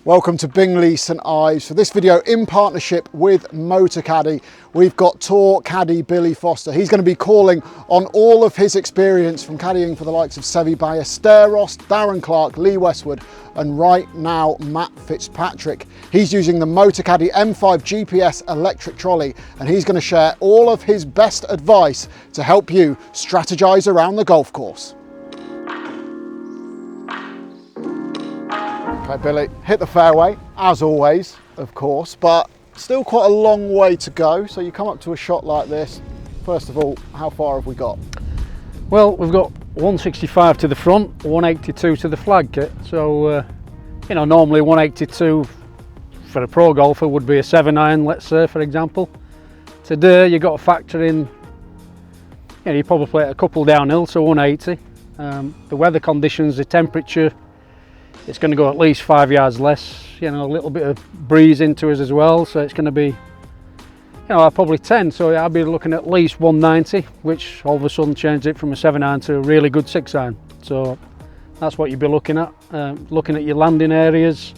Welcome to Bingley St Ives. For this video in partnership with Motocaddy, we've got tour caddy Billy Foster. He's going to be calling on all of his experience from caddying for the likes of Sevi Ballesteros, Darren Clark, Lee Westwood, and right now Matt Fitzpatrick. He's using the Motocaddy M5 GPS electric trolley, and he's going to share all of his best advice to help you strategize around the golf course. Okay, Billy, hit the fairway, as always, of course, but still quite a long way to go. So you come up to a shot like this. First of all, how far have we got? Well, we've got 165 to the front, 182 to the flag kit. So, you know, normally 182 for a pro golfer would be a 7-iron, let's say, for example. Today, you've got to factor in, you know, you probably play a couple downhill, so 180. The weather conditions, the temperature, it's going to go at least 5 yards less, you know, a little bit of breeze into us as well, so it's going to be, you know, probably 10, so I'll be looking at least 190, which all of a sudden changed it from a 7-iron to a really good 6-iron. So that's what you'll be looking at. Looking at your landing areas,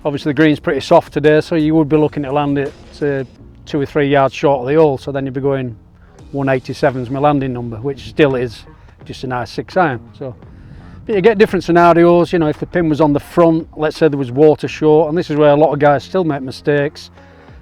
obviously the green's pretty soft today, so you would be looking to land it 2 or 3 yards short of the hole, so then you'd be going 187 is my landing number, which still is just a nice 6-iron. So you get different scenarios, you know, if the pin was on the front, let's say there was water short, and this is where a lot of guys still make mistakes.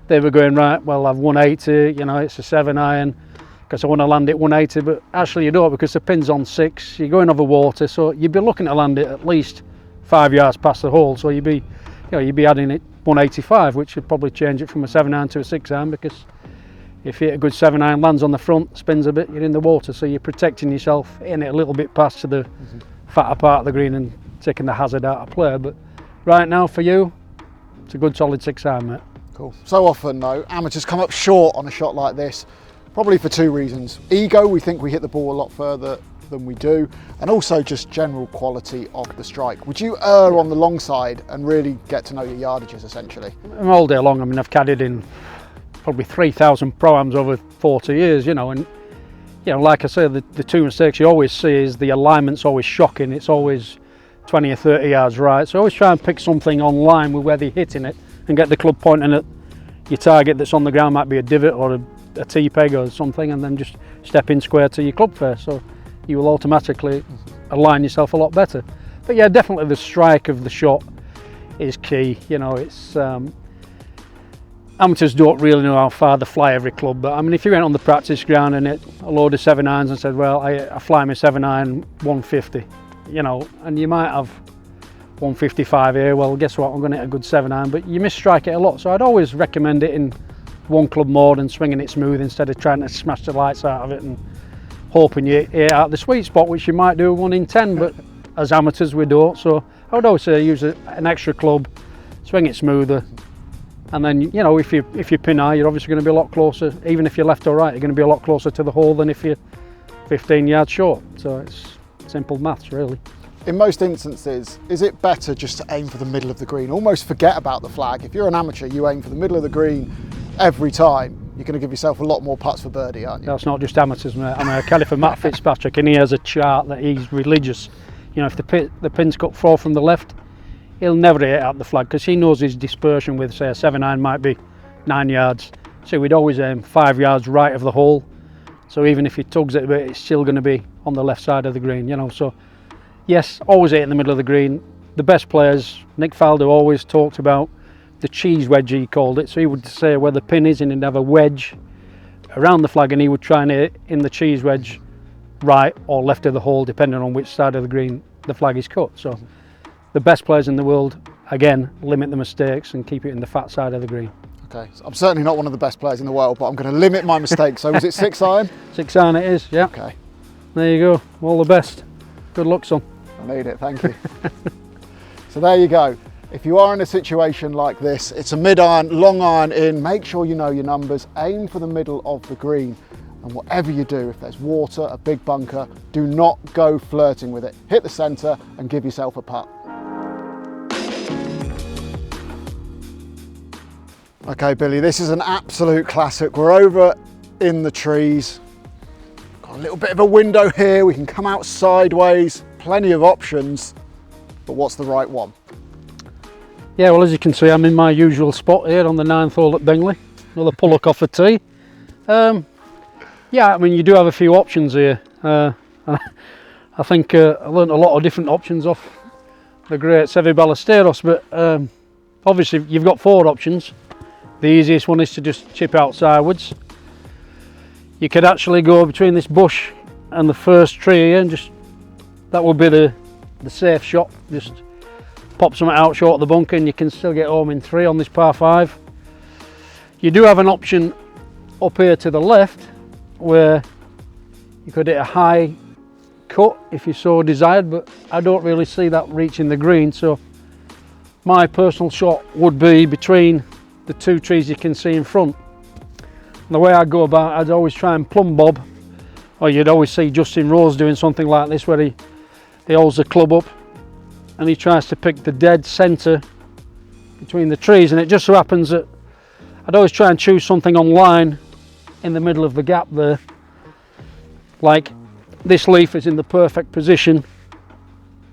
They were going, right, well, I've 180, you know, it's a 7-iron, because I want to land it 180, but actually you don't, because the pin's on 6, you're going over water, so you'd be looking to land it at least 5 yards past the hole, so you'd be adding it 185, which would probably change it from a 7-iron to a 6-iron, because if you hit a good 7-iron, lands on the front, spins a bit, you're in the water, so you're protecting yourself, in it a little bit past to the fatter part of the green and taking the hazard out of play. But right now for you, it's a good solid 6-iron, mate. Cool. So often though, amateurs come up short on a shot like this, probably for two reasons. Ego, we think we hit the ball a lot further than we do, and also just general quality of the strike. Would you err on the long side and really get to know your yardages essentially? All day long. I mean, I've caddied in probably 3,000 pro-ams over 40 years, you know, and you know, like I say, the two mistakes you always see is the alignment's always shocking. It's always 20 or 30 yards right. So always try and pick something on line with where they're hitting it and get the club pointing at your target that's on the ground. Might be a divot or a T-peg or something, and then just step in square to your club face. So you will automatically align yourself a lot better. But yeah, definitely the strike of the shot is key. You know, it's amateurs don't really know how far they fly every club, but I mean, if you went on the practice ground and hit a load of 7-irons and said, well, I fly my 7-iron 150, you know, and you might have 155 here, well, guess what, I'm going to hit a good 7-iron, but you misstrike it a lot. So I'd always recommend it in one club mode and swinging it smooth instead of trying to smash the lights out of it and hoping you hit out the sweet spot, which you might do 1 in 10, but as amateurs we don't. So I would always say use an extra club, swing it smoother. And then, you know, if you pin high, you're obviously going to be a lot closer. Even if you're left or right, you're going to be a lot closer to the hole than if you're 15 yards short. So it's simple maths, really. In most instances, is it better just to aim for the middle of the green? Almost forget about the flag. If you're an amateur, you aim for the middle of the green every time. You're going to give yourself a lot more putts for birdie, aren't you? That's not just amateurs, mate. I'm a caddy for Matt Fitzpatrick, and he has a chart that he's religious. You know, if the pin's cut 4 from the left, he'll never hit out the flag because he knows his dispersion with, say, a 7-iron might be 9 yards. So we'd always aim 5 yards right of the hole. So even if he tugs it a bit, it's still going to be on the left side of the green, you know. So yes, always hit in the middle of the green. The best players, Nick Faldo always talked about the cheese wedge, he called it. So he would say where the pin is and he'd have a wedge around the flag, and he would try and hit in the cheese wedge right or left of the hole, depending on which side of the green the flag is cut. So the best players in the world, again, limit the mistakes and keep it in the fat side of the green. Okay, so I'm certainly not one of the best players in the world, but I'm going to limit my mistakes. So was it 6-iron? 6-iron it is, yeah. Okay. There you go, all the best. Good luck, son. I need it, thank you. So there you go. If you are in a situation like this, it's a mid-iron, long iron in, make sure you know your numbers, aim for the middle of the green. And whatever you do, if there's water, a big bunker, do not go flirting with it. Hit the centre and give yourself a putt. Okay, Billy, this is an absolute classic. We're over in the trees. Got a little bit of a window here. We can come out sideways, plenty of options, but what's the right one? Yeah, well, as you can see, I'm in my usual spot here on the 9th hole at Bingley. Another pull-up off a tee. Yeah, I mean, you do have a few options here. I think I learnt a lot of different options off the great Seve Ballesteros, but obviously you've got 4 options. The easiest one is to just chip out sideways. You could actually go between this bush and the first tree here, and just, that would be the safe shot. Just pop something out short of the bunker and you can still get home in 3 on this par 5. You do have an option up here to the left where you could hit a high cut if you so desired, but I don't really see that reaching the green, so my personal shot would be between the 2 trees you can see in front. And the way I go about it, I'd always try and plumb bob, or you'd always see Justin Rose doing something like this where he holds the club up and he tries to pick the dead centre between the trees, and it just so happens that I'd always try and choose something on line in the middle of the gap there. Like this leaf is in the perfect position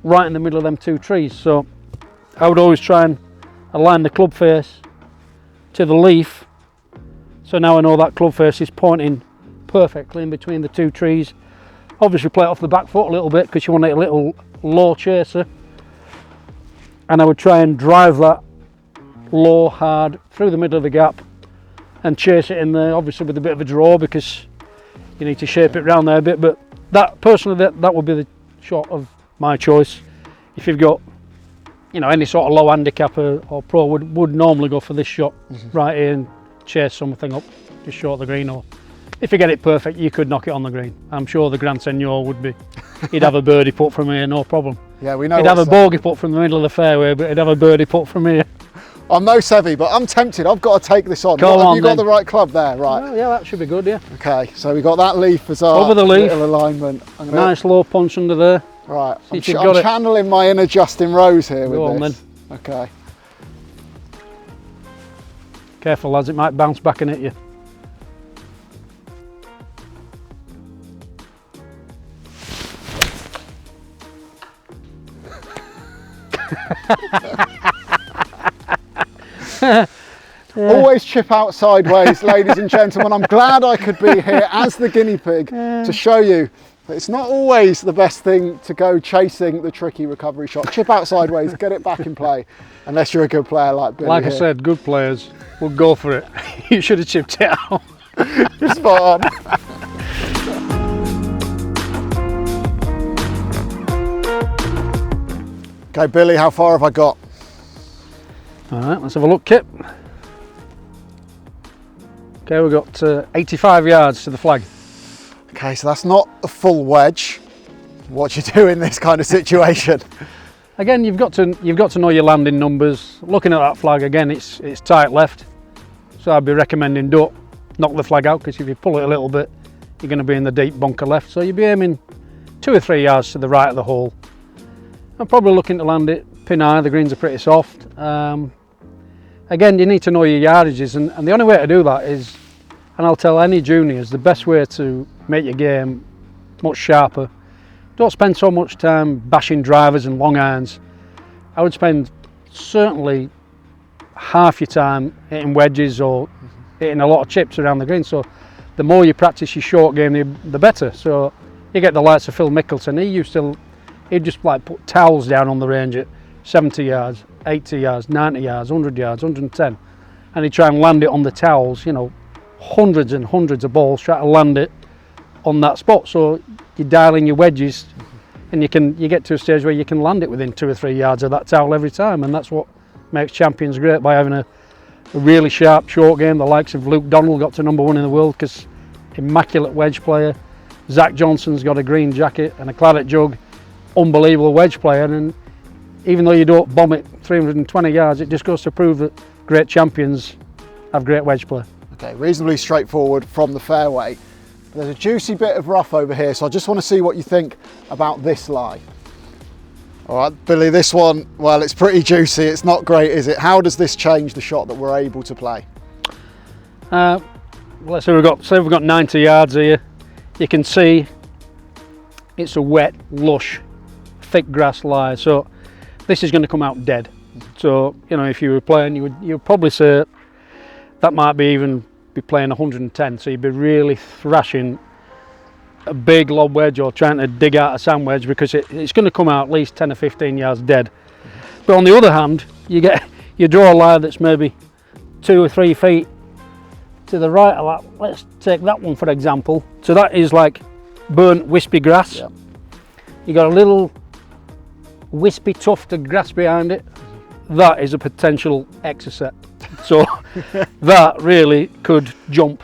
right in the middle of them 2 trees, so I would always try and align the club face to the leaf, so now I know that club face is pointing perfectly in between the 2 trees. Obviously play it off the back foot a little bit because you want a little low chaser, and I would try and drive that low hard through the middle of the gap and chase it in there, obviously with a bit of a draw because you need to shape it round there a bit, but that personally that would be the shot of my choice. If you've got, you know, any sort of low handicap or pro would normally go for this shot right here and chase something up just short of the green, or if you get it perfect you could knock it on the green. I'm sure the Grand Senor would be, he'd have a birdie putt from here, no problem. Yeah, we know. He'd have a bogey putt from the middle of the fairway, but he'd have a birdie putt from here. I'm no Seve, but I'm tempted. I've got to take this on. Have you got the right club there? Right. Well, yeah, that should be good, yeah. Okay, so we got that leaf as our over the leaf, little alignment. nice low punch under there. Right, I'm got channeling my inner Justin Rose here with Go this. On, then. Okay. Careful lads, it might bounce back and hit you. Always chip out sideways, ladies and gentlemen. I'm glad I could be here as the guinea pig to show you that it's not always the best thing to go chasing the tricky recovery shot. Chip out sideways, get it back in play, unless you're a good player like Billy. Like here. I said, good players will go for it. You should have chipped it out. Spot on. Okay, Billy, how far have I got? All right, let's have a look, Kip. Okay, we've got 85 yards to the flag. Okay, so that's not a full wedge. What do you do in this kind of situation? Again, you've got to know your landing numbers. Looking at that flag again, it's tight left, so I'd be recommending don't knock the flag out, because if you pull it a little bit, you're going to be in the deep bunker left. So you'd be aiming 2 or 3 yards to the right of the hole. I'm probably looking to land it pin high. The greens are pretty soft. Again, you need to know your yardages, and the only way to do that is, and I'll tell any juniors, the best way to make your game much sharper, don't spend so much time bashing drivers and long irons. I would spend certainly half your time hitting wedges or hitting a lot of chips around the green. So the more you practice your short game, the better. So you get the likes of Phil Mickelson. He'd just like put towels down on the range at 70 yards, 80 yards, 90 yards, 100 yards, 110, and he'd try and land it on the towels, you know, hundreds and hundreds of balls, try to land it on that spot. So you dial in your wedges, and you get to a stage where you can land it within 2 or 3 yards of that towel every time, and that's what makes champions great, by having a really sharp short game. The likes of Luke Donald got to #1 in the world because immaculate wedge player. Zach Johnson's got a green jacket and a claret jug, unbelievable wedge player, and even though you don't bomb it 320 yards, it just goes to prove that great champions have great wedge play. Okay, reasonably straightforward from the fairway. There's a juicy bit of rough over here, so I just want to see what you think about this lie. All right, Billy, this one, well, it's pretty juicy. It's not great, is it? How does this change the shot that we're able to play? Let's say we've got 90 yards here. You can see it's a wet, lush, thick grass lie. So this is going to come out dead. So, you know, if you were playing, you'd probably say that might be even be playing 110. So you'd be really thrashing a big lob wedge or trying to dig out a sand wedge, because it's going to come out at least 10 or 15 yards dead. But on the other hand, you draw a lie that's maybe 2 or 3 feet to the right of that. Let's take that one for example. So that is like burnt wispy grass. Yeah. You got a little wispy tuft of grass behind it. That is a potential exocet. So that really could jump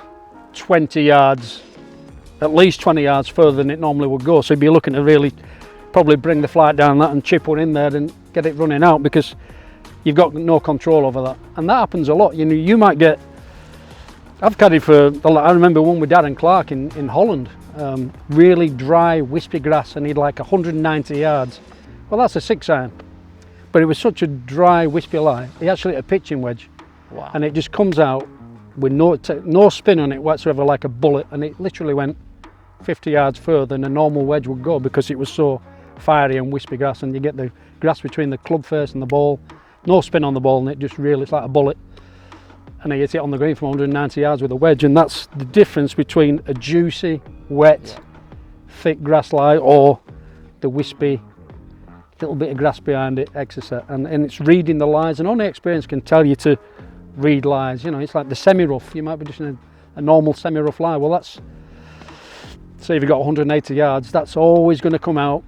20 yards, at least 20 yards further than it normally would go. So you'd be looking to really probably bring the flight down that and chip one in there and get it running out, because you've got no control over that. And that happens a lot. You know, you might get, I've caddied for, I remember one with Darren Clark in Holland, really dry wispy grass, and he'd like 190 yards. Well, that's a 6-iron, but it was such a dry wispy lie, he actually hit a pitching wedge. Wow. And it just comes out with no spin on it whatsoever, like a bullet, and it literally went 50 yards further than a normal wedge would go, because it was so fiery and wispy grass, and you get the grass between the club face and the ball, no spin on the ball, and it just really, it's like a bullet, and he hit it on the green from 190 yards with a wedge. And that's the difference between a juicy, wet, thick grass lie or the wispy little bit of grass behind it exocet, and it's reading the lies, and only experience can tell you to read lies. You know, it's like the semi-rough. You might be just in a normal semi-rough lie. Well, that's, say if you've got 180 yards, that's always going to come out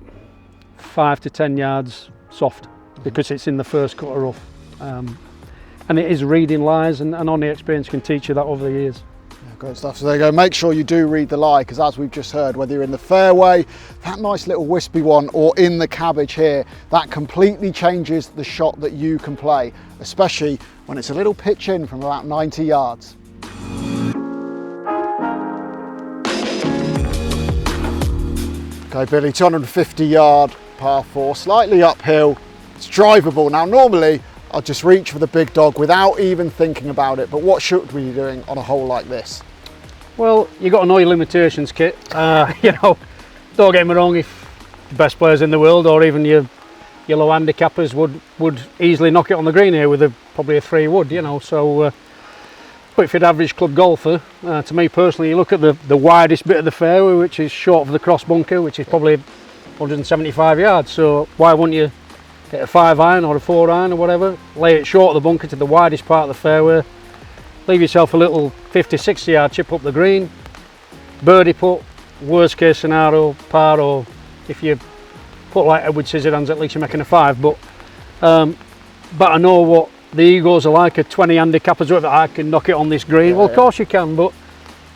5 to 10 yards soft, because it's in the first cut of rough. And it is reading lies, and only experience can teach you that over the years. Yeah, great stuff. So there you go. Make sure you do read the lie, because as we've just heard, whether you're in the fairway, that nice little wispy one, or in the cabbage here, that completely changes the shot that you can play, especially when it's a little pitch in from about 90 yards. Okay, Billy, 250 yard par 4, slightly uphill. It's drivable. Now, normally I'll just reach for the big dog without even thinking about it, but what should we be doing on a hole like this? Well, you got to know your limitations, Kit. You know, don't get me wrong, if the best players in the world, or even your low handicappers would easily knock it on the green here with probably a 3 wood, you know. So, but if you're an average club golfer, to me personally, you look at the widest bit of the fairway, which is short of the cross bunker, which is probably 175 yards. So why wouldn't you hit a 5-iron or a 4-iron or whatever, lay it short of the bunker to the widest part of the fairway, leave yourself a little 50, 60 yard chip up the green, birdie putt, worst case scenario, par, or if you put like Edward Scissorhands, at least you're making a 5. But I know what the egos are like, a 20 handicappers, whatever, I can knock it on this green. Yeah, well, of course you can, but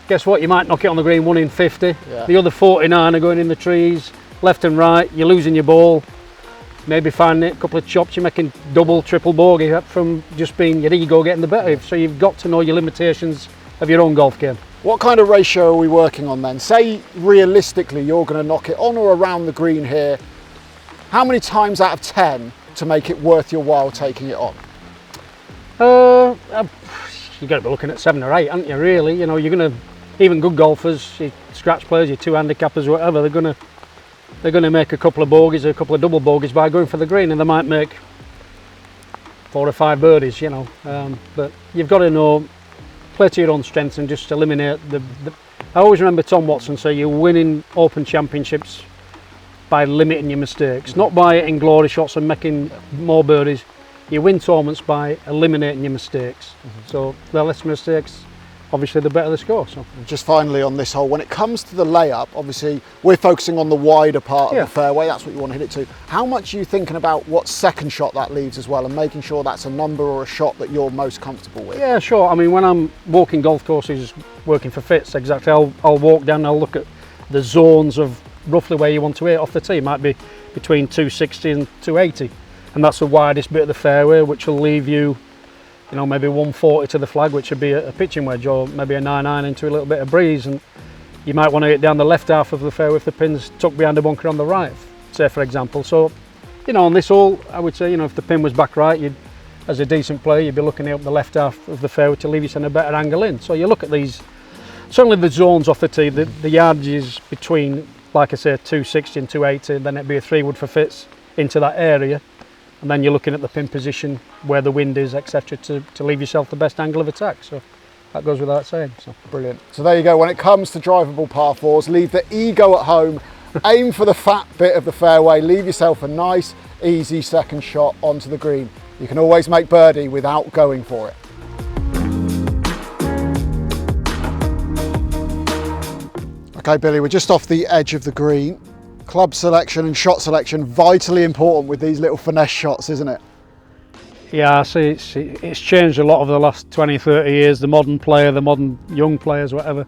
guess what, you might knock it on the green 1 in 50. Yeah. The other 49 are going in the trees, left and right, you're losing your ball. Maybe finding a couple of chops, you're making double, triple bogey from just being your ego getting the better. So you've got to know your limitations of your own golf game. What kind of ratio are we working on then? Say realistically you're going to knock it on or around the green here. How many times out of 10 to make it worth your while taking it on? You've got to be looking at 7 or 8, haven't you, really? You know, you're going to, even good golfers, your scratch players, your 2 handicappers, whatever, they're going to make a couple of bogeys or a couple of double bogeys by going for the green, and they might make 4 or 5 birdies, you know. But you've got to know, play to your own strengths and just eliminate I always remember Tom Watson say you're winning Open Championships by limiting your mistakes, not by hitting glory shots and making more birdies. You win tournaments by eliminating your mistakes. So the less mistakes, obviously the better the score. So just finally on this hole, when it comes to the layup, obviously we're focusing on the wider part of the fairway, that's what you want to hit it to. How much are you thinking about what second shot that leaves as well, and making sure that's a number or a shot that you're most comfortable with? Yeah, sure. I mean, when I'm walking golf courses, working for fits, exactly, I'll walk down, I'll look at the zones of roughly where you want to hit off the tee. It might be between 260 and 280, and that's the widest bit of the fairway, which will leave you, you know, maybe 140 to the flag, which would be a pitching wedge, or maybe a 9-iron into a little bit of breeze. And you might want to hit down the left half of the fairway if the pin's tucked behind the bunker on the right, say for example. So, you know, on this hole, I would say, you know, if the pin was back right, as a decent player, you'd be looking up the left half of the fairway to leave yourself a better angle in. So you look at these, certainly the zones off the tee, the yardages between, like I say, 260 and 280, then it'd be a 3 wood for fits into that area. and then you're looking at the pin position, where the wind is, etc., to leave yourself the best angle of attack. So that goes without saying. So brilliant. So there you go. When it comes to drivable par fours, leave the ego at home, aim for the fat bit of the fairway, leave yourself a nice, easy second shot onto the green. You can always make birdie without going for it. Okay, Billy, we're just off the edge of the green. Club selection and shot selection, vitally important with these little finesse shots, isn't it? yeah, I see it's changed a lot over the last 20, 30 years. The modern player, the modern young players, whatever,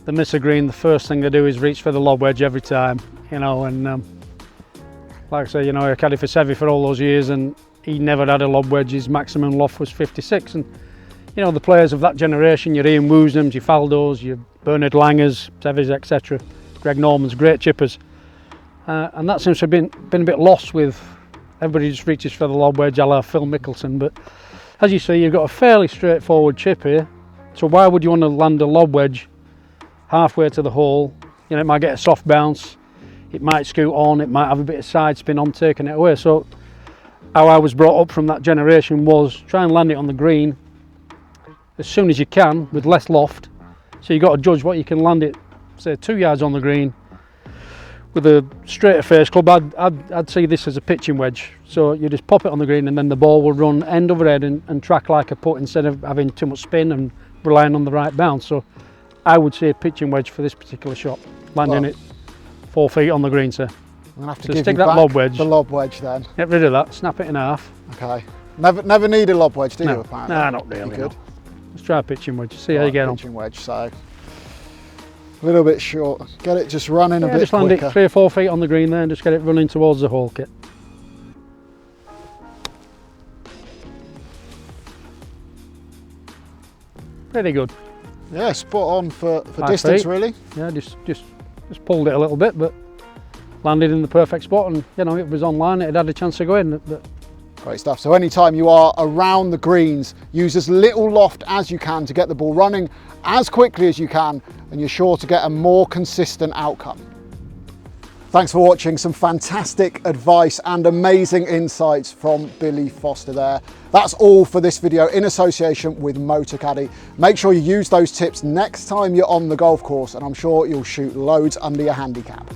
they miss a green, the first thing they do is reach for the lob wedge every time, you know. And like I say, you know, I caddied for Seve for all those years, and he never had a lob wedge. His maximum loft was 56. And you know, the players of that generation, your Ian Woosnams, your Faldos, your Bernard Langers, Seves, etc., Greg Normans, great chippers. And that seems to have been a bit lost with everybody just reaches for the lob wedge a la Phil Mickelson. But as you see, you've got a fairly straightforward chip here. So why would you want to land a lob wedge halfway to the hole? You know, it might get a soft bounce, it might scoot on, it might have a bit of side spin on taking it away. So how I was brought up from that generation was try and land it on the green as soon as you can with less loft. So you've got to judge what you can land it, say 2 yards on the green with a straighter face club. I'd see this as a pitching wedge. So you just pop it on the green and then the ball will run end over head and track like a putt instead of having too much spin and relying on the right bounce. So I would say a pitching wedge for this particular shot, landing it 4 feet on the green, sir. I'm gonna have to So give stick you that back lob wedge. the lob wedge then. Get rid of that, snap it in half. Okay. Never need a lob wedge, do you, apparently? No, not really. You good? No. Let's try a pitching wedge, see how you get on. Pitching wedge, so a little bit short. Get it just running a bit just land quicker. it 3 or 4 feet on the green there and just get it running towards the hole, Kit. Pretty good. Yeah, spot on for 5 distance, feet. really. Yeah, just pulled it a little bit, but landed in the perfect spot, and you know, it was online, it had a chance to go in. But Great stuff. So anytime you are around the greens, use as little loft as you can to get the ball running as quickly as you can, and you're sure to get a more consistent outcome. Thanks for watching. Some fantastic advice and amazing insights from Billy Foster there. That's all for this video in association with Motocaddy. Make sure you use those tips next time you're on the golf course, and I'm sure you'll shoot loads under your handicap.